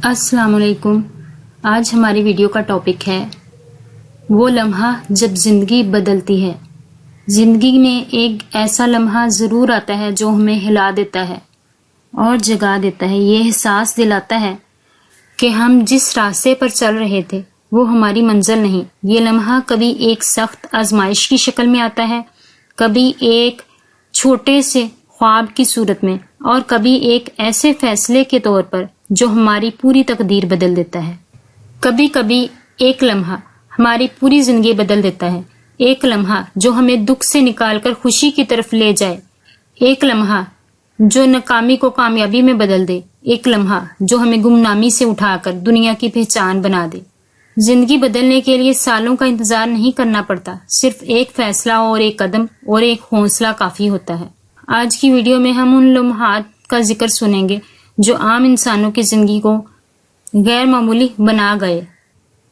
अस्सलाम वालेकुम। आज हमारी वीडियो का टॉपिक है वो लम्हा जब जिंदगी बदलती है। जिंदगी में एक ऐसा लम्हा जरूर आता है जो हमें हिला देता है और जगा देता है। ये एहसास दिलाता है कि हम जिस रास्ते पर चल रहे थे वो हमारी मंजिल नहीं। ये लम्हा कभी एक सख्त आजमाइश की शक्ल में आता है, कभी एक छोटे से ख्वाब की सूरत में और कभी एक ऐसे फैसले के तौर पर जो हमारी पूरी तकदीर बदल देता है। कभी कभी एक लम्हा हमारी पूरी जिंदगी बदल देता है। एक लम्हा जो हमें दुख से निकालकर खुशी की तरफ ले जाए, एक लम्हा जो नाकामी को कामयाबी में बदल दे, एक लम्हा जो हमें गुमनामी से उठाकर दुनिया की पहचान बना दे। जिंदगी बदलने के लिए सालों का इंतजार नहीं करना पड़ता, सिर्फ एक फैसला और एक कदम और एक हौसला काफी होता है। आज की वीडियो में हम उन लम्हात का जिक्र सुनेंगे जो आम इंसानों की जिंदगी को गैर मामूली बना गए।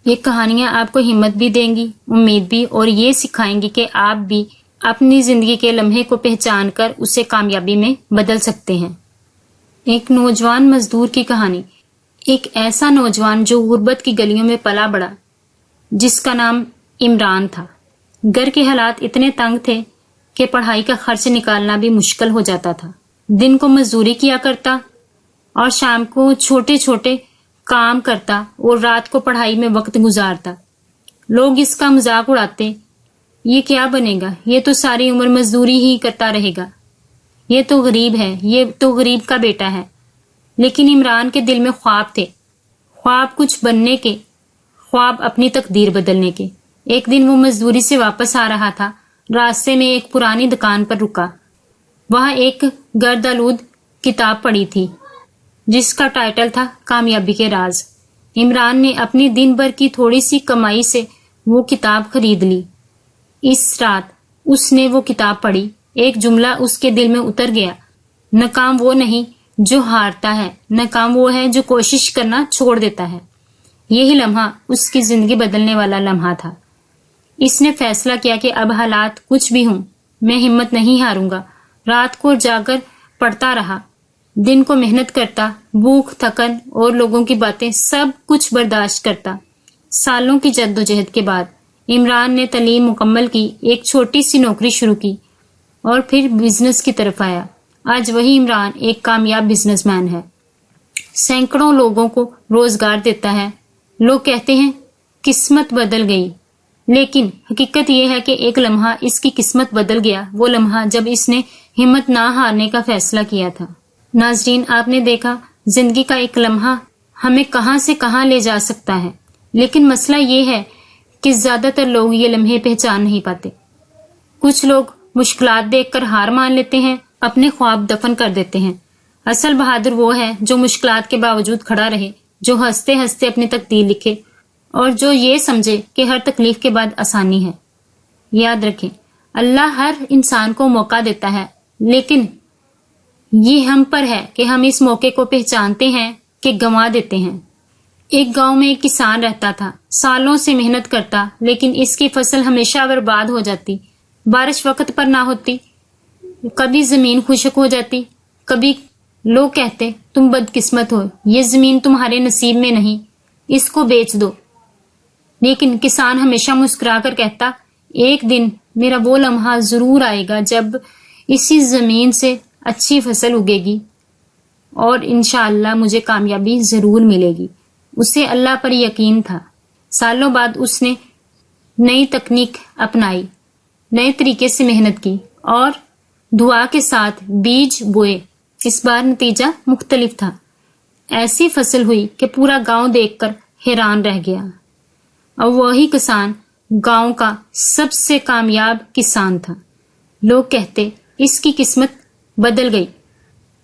ये कहानियां आपको हिम्मत भी देंगी, उम्मीद भी, और ये सिखाएंगी कि आप भी अपनी जिंदगी के लम्हे को पहचान कर उसे कामयाबी में बदल सकते हैं। एक नौजवान मजदूर की कहानी। एक ऐसा नौजवान जो गुर्बत की गलियों में पला बड़ा, जिसका नाम इमरान था। घर के हालात इतने तंग थे कि पढ़ाई का खर्च निकालना भी मुश्किल हो जाता था। दिन को मजदूरी किया करता और शाम को छोटे छोटे काम करता और रात को पढ़ाई में वक्त गुजारता। लोग इसका मजाक उड़ाते, ये क्या बनेगा, ये तो सारी उम्र मजदूरी ही करता रहेगा, ये तो गरीब है, ये तो गरीब का बेटा है। लेकिन इमरान के दिल में ख्वाब थे, ख्वाब कुछ बनने के, ख्वाब अपनी तकदीर बदलने के। एक दिन वो मजदूरी से वापस आ रहा था। रास्ते में एक पुरानी दुकान पर रुका। वहां एक गर्दालूद किताब पड़ी थी जिसका टाइटल था कामयाबी के राज। इमरान ने अपनी दिन भर की थोड़ी सी कमाई से वो किताब खरीद ली। इस रात उसने वो किताब पढ़ी। एक जुमला उसके दिल में उतर गया, नाकाम वो नहीं जो हारता है, नाकाम वो है जो कोशिश करना छोड़ देता है। यही लम्हा उसकी जिंदगी बदलने वाला लम्हा था। इसने फैसला किया कि अब हालात कुछ भी हों, मैं हिम्मत नहीं हारूंगा। रात को जाकर पढ़ता रहा, दिन को मेहनत करता, भूख, थकन और लोगों की बातें सब कुछ बर्दाश्त करता। सालों की जद्दोजहद के बाद इमरान ने तालीम मुकम्मल की, एक छोटी सी नौकरी शुरू की और फिर बिजनेस की तरफ आया। आज वही इमरान एक कामयाब बिजनेसमैन है, सैकड़ों लोगों को रोजगार देता है। लोग कहते हैं किस्मत बदल गई, लेकिन हकीकत यह है कि एक लम्हा इसकी किस्मत बदल गया। वो लम्हा जब इसने हिम्मत ना हारने का फैसला किया था। नाजरीन, आपने देखा जिंदगी का एक लम्हा हमें कहां से कहां ले जा सकता है, लेकिन मसला ये है कि ज्यादातर लोग ये लम्हे पहचान नहीं पाते। कुछ लोग मुश्किलात देखकर हार मान लेते हैं, अपने ख्वाब दफन कर देते हैं। असल बहादुर वो है जो मुश्किलात के बावजूद खड़ा रहे, जो हंसते हंसते अपनी तकदीर लिखे और जो ये समझे कि हर तकलीफ के बाद आसानी है। याद रखें, अल्लाह हर इंसान को मौका देता है, लेकिन ये हम पर है कि हम इस मौके को पहचानते हैं कि गंवा देते हैं। एक गांव में एक किसान रहता था, सालों से मेहनत करता, लेकिन इसकी फसल हमेशा बर्बाद हो जाती। बारिश वक्त पर ना होती, कभी जमीन खुश्क हो जाती, कभी लोग कहते तुम बदकिस्मत हो, ये जमीन तुम्हारे नसीब में नहीं, इसको बेच दो। लेकिन किसान हमेशा मुस्कुरा कर कहता, एक दिन मेरा वो लम्हा जरूर आएगा जब इसी जमीन से अच्छी फसल उगेगी और इंशाअल्लाह मुझे कामयाबी जरूर मिलेगी। उसे अल्लाह पर यकीन था। सालों बाद उसने नई तकनीक अपनाई, नए तरीके से मेहनत की और दुआ के साथ बीज बोए। इस बार नतीजा मुख्तलिफ था। ऐसी फसल हुई कि पूरा गांव देखकर हैरान रह गया। और वही किसान गांव का सबसे कामयाब किसान था। लोग कहते इसकी किस्मत बदल गई,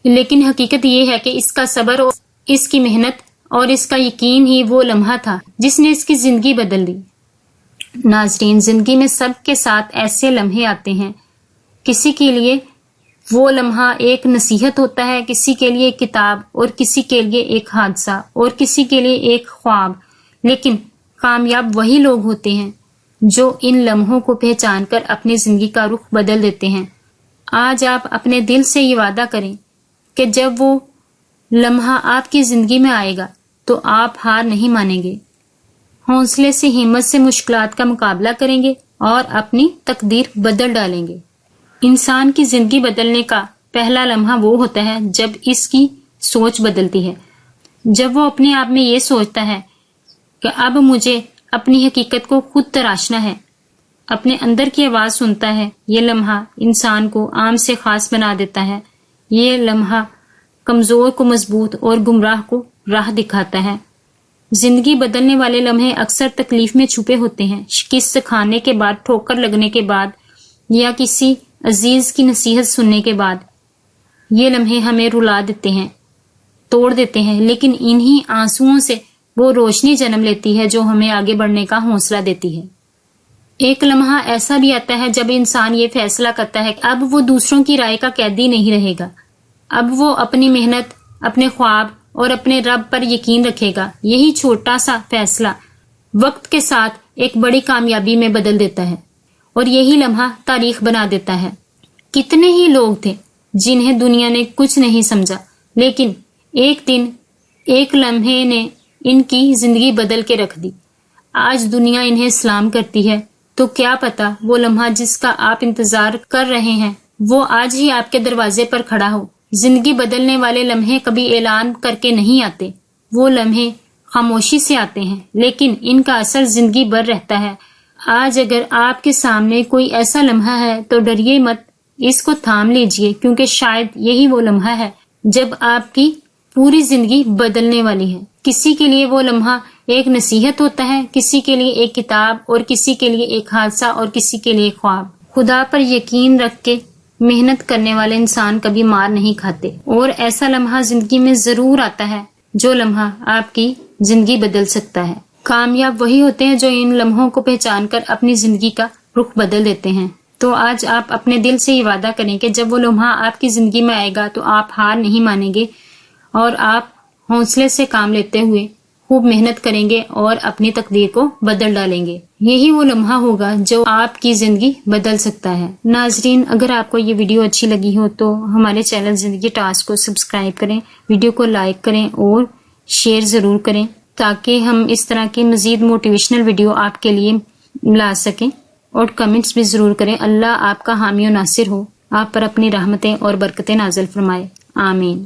लेकिन हकीकत ये है कि इसका सब्र और इसकी मेहनत और इसका यकीन ही वो लम्हा था जिसने इसकी जिंदगी बदल दी। नाजरीन, जिंदगी में सबके साथ ऐसे लम्हे आते हैं। किसी के लिए वो लम्हा एक नसीहत होता है, किसी के लिए एक किताब, और किसी के लिए एक हादसा, और किसी के लिए एक ख्वाब। लेकिन कामयाब वही लोग होते हैं जो इन लम्हों को पहचान कर अपनी जिंदगी का रुख बदल देते हैं। आज आप अपने दिल से ये वादा करें कि जब वो लम्हा आपकी जिंदगी में आएगा تو آپ ہار نہیں مانیں گے، حوصلے سے ہمت سے مشکلات کا مقابلہ کریں گے اور اپنی تقدیر بدل ڈالیں گے۔ انسان کی زندگی بدلنے کا پہلا لمحہ وہ ہوتا ہے جب اس کی سوچ بدلتی ہے، جب وہ اپنے آپ میں یہ سوچتا ہے کہ اب مجھے اپنی حقیقت کو خود تراشنا ہے، اپنے اندر کی آواز سنتا ہے۔ یہ لمحہ انسان کو عام سے خاص بنا دیتا ہے، یہ لمحہ کمزور کو مضبوط اور گمراہ کو راہ دکھاتا ہے۔ زندگی بدلنے والے لمحے اکثر تکلیف میں چھپے ہوتے ہیں، شکست کھانے کے بعد، ٹھوکر لگنے کے بعد یا کسی عزیز کی نصیحت سننے کے بعد۔ یہ لمحے ہمیں رلا دیتے ہیں، توڑ دیتے ہیں، لیکن انہی آنسوؤں سے وہ روشنی جنم لیتی ہے جو ہمیں آگے بڑھنے کا حوصلہ دیتی ہے۔ ایک لمحہ ایسا بھی آتا ہے جب انسان یہ فیصلہ کرتا ہے کہ اب وہ دوسروں کی رائے کا قیدی نہیں رہے گا، اب وہ اپنی محنت، اپنے خواب اور اپنے رب پر یقین رکھے گا۔ یہی چھوٹا سا فیصلہ وقت کے ساتھ ایک بڑی کامیابی میں بدل دیتا ہے اور یہی لمحہ تاریخ بنا دیتا ہے۔ کتنے ہی لوگ تھے جنہیں دنیا نے کچھ نہیں سمجھا، لیکن ایک دن، ایک لمحے نے ان کی زندگی بدل کے رکھ دی۔ آج دنیا انہیں سلام کرتی ہے، تو کیا پتا وہ لمحہ جس کا آپ انتظار کر رہے ہیں وہ آج ہی آپ کے دروازے پر کھڑا ہو۔ زندگی بدلنے والے لمحے کبھی اعلان کر کے نہیں آتے، وہ لمحے خاموشی سے آتے ہیں، لیکن ان کا اثر زندگی بھر رہتا ہے۔ آج اگر آپ کے سامنے کوئی ایسا لمحہ ہے تو ڈریے مت، اس کو تھام لیجئے، کیونکہ شاید یہی وہ لمحہ ہے جب آپ کی پوری زندگی بدلنے والی ہے۔ کسی کے لیے وہ لمحہ ایک نصیحت ہوتا ہے، کسی کے لیے ایک کتاب، اور کسی کے لیے ایک حادثہ، اور کسی کے لیے خواب۔ خدا پر یقین رکھ کے محنت کرنے والے انسان کبھی مار نہیں کھاتے، اور ایسا لمحہ زندگی میں ضرور آتا ہے جو لمحہ آپ کی زندگی بدل سکتا ہے۔ کامیاب وہی ہوتے ہیں جو ان لمحوں کو پہچان کر اپنی زندگی کا رخ بدل دیتے ہیں۔ تو آج آپ اپنے دل سے یہ وعدہ کریں کہ جب وہ لمحہ آپ کی زندگی میں آئے گا تو آپ ہار نہیں مانیں گے اور آپ حوصلے سے کام لیتے ہوئے خوب محنت کریں گے اور اپنی تقدیر کو بدل ڈالیں گے۔ یہی وہ لمحہ ہوگا جو آپ کی زندگی بدل سکتا ہے۔ ناظرین، اگر آپ کو یہ ویڈیو اچھی لگی ہو تو ہمارے چینل زندگی ٹاسک کو سبسکرائب کریں، ویڈیو کو لائک کریں اور شیئر ضرور کریں تاکہ ہم اس طرح کی مزید موٹیویشنل ویڈیو آپ کے لیے لا سکیں، اور کمنٹس بھی ضرور کریں۔ اللہ آپ کا حامی و ناصر ہو، آپ پر اپنی رحمتیں اور برکتیں نازل فرمائے، آمین۔